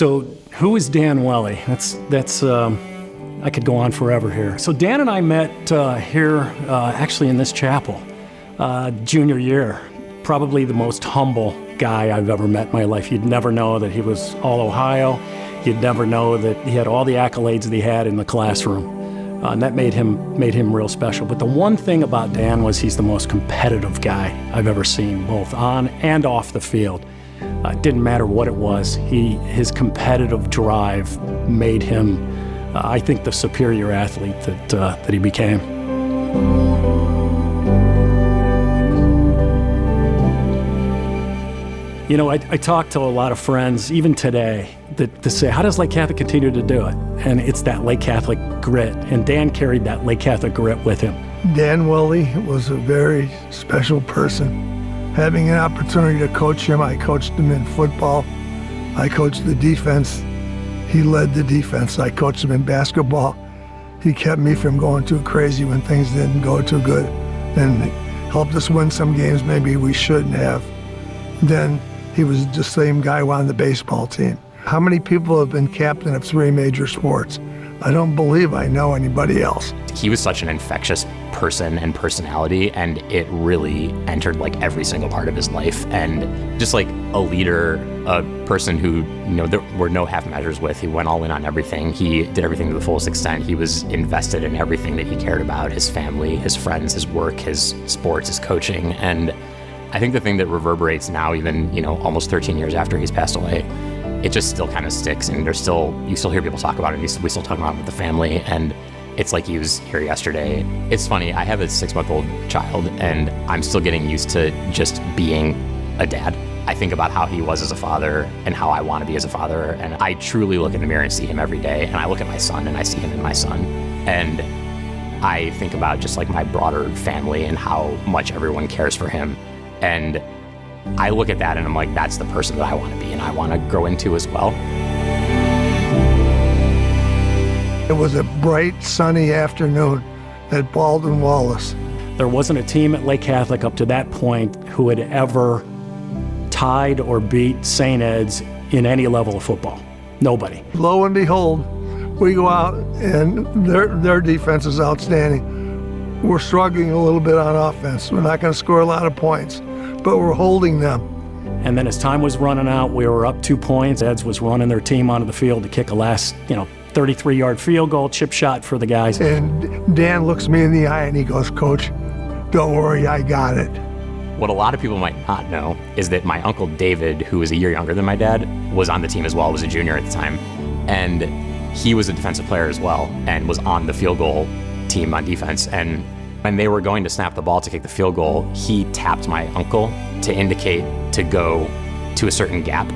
So who is Dan Welly? That's I could go on forever here. So Dan and I met here actually in this chapel, junior year. Probably the most humble guy I've ever met in my life. You'd never know that he was all Ohio. You'd never know that he had all the accolades that he had in the classroom. And that made him real special. But the one thing about Dan was he's the most competitive guy I've ever seen, both on and off the field. It didn't matter what it was. His competitive drive made him, I think, the superior athlete that he became. You know, I talk to a lot of friends, even today, that say, how does Lake Catholic continue to do it? And it's that Lake Catholic grit, and Dan carried that Lake Catholic grit with him. Dan Welly was a very special person. Having an opportunity to coach him, I coached him in football. I coached the defense. He led the defense. I coached him in basketball. He kept me from going too crazy when things didn't go too good, and helped us win some games maybe we shouldn't have. Then he was the same guy who on the baseball team. How many people have been captain of 3 major sports? I don't believe I know anybody else. He was such an infectious person and personality, and it really entered like every single part of his life. And just like a leader, a person who, you know, there were no half measures with. He went all in on everything. He did everything to the fullest extent. He was invested in everything that he cared about: his family, his friends, his work, his sports, his coaching. And I think the thing that reverberates now, even, you know, almost 13 years after he's passed away, it just still kind of sticks, and you still hear people talk about it. We still talk about it with the family, and it's like he was here yesterday. It's funny, I have a 6-month-old child, and I'm still getting used to just being a dad. I think about how he was as a father and how I want to be as a father, and I truly look in the mirror and see him every day, and I look at my son and I see him in my son, and I think about just like my broader family and how much everyone cares for him. And I look at that and I'm like, that's the person that I want to be and I want to grow into as well. It was a bright, sunny afternoon at Baldwin Wallace. There wasn't a team at Lake Catholic up to that point who had ever tied or beat St. Ed's in any level of football. Nobody. Lo and behold, we go out and their defense is outstanding. We're struggling a little bit on offense. We're not going to score a lot of points, but we're holding them. And then as time was running out, we were up 2 points. Eds was running their team onto the field to kick a last, 33-yard field goal, chip shot for the guys. And Dan looks me in the eye and he goes, "Coach, don't worry, I got it." What a lot of people might not know is that my uncle David, who was a year younger than my dad, was on the team as well, was a junior at the time. And he was a defensive player as well and was on the field goal team on defense. And when they were going to snap the ball to kick the field goal, he tapped my uncle to indicate to go to a certain gap.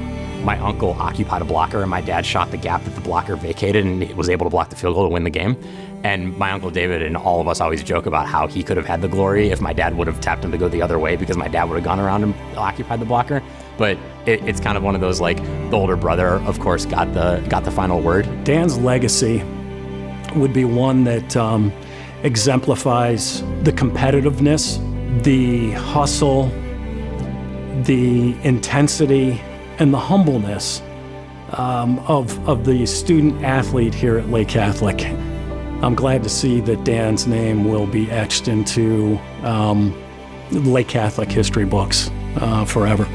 My uncle occupied a blocker and my dad shot the gap that the blocker vacated and was able to block the field goal to win the game. And my uncle David and all of us always joke about how he could have had the glory if my dad would have tapped him to go the other way, because my dad would have gone around and occupied the blocker. But it's kind of one of those, like, the older brother, of course, got the final word. Dan's legacy would be one that exemplifies the competitiveness, the hustle, the intensity, and the humbleness of the student athlete here at Lake Catholic. I'm glad to see that Dan's name will be etched into Lake Catholic history books forever.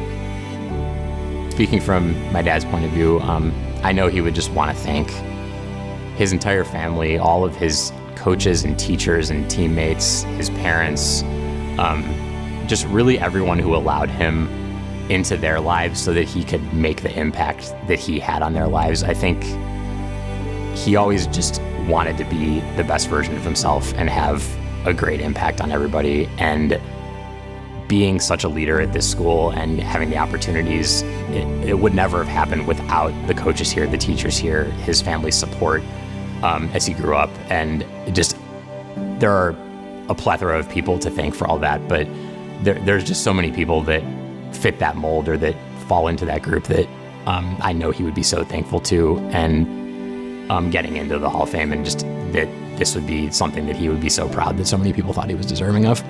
Speaking from my dad's point of view, I know he would just want to thank his entire family, all of his coaches and teachers and teammates, his parents, just really everyone who allowed him into their lives so that he could make the impact that he had on their lives. I think he always just wanted to be the best version of himself and have a great impact on everybody. And being such a leader at this school and having the opportunities, it would never have happened without the coaches here, the teachers here, his family's support as he grew up. And there are a plethora of people to thank for all that, but there's just so many people that fit that mold or that fall into that group that I know he would be so thankful to. And getting into the Hall of Fame, and just that this would be something that he would be so proud that so many people thought he was deserving of.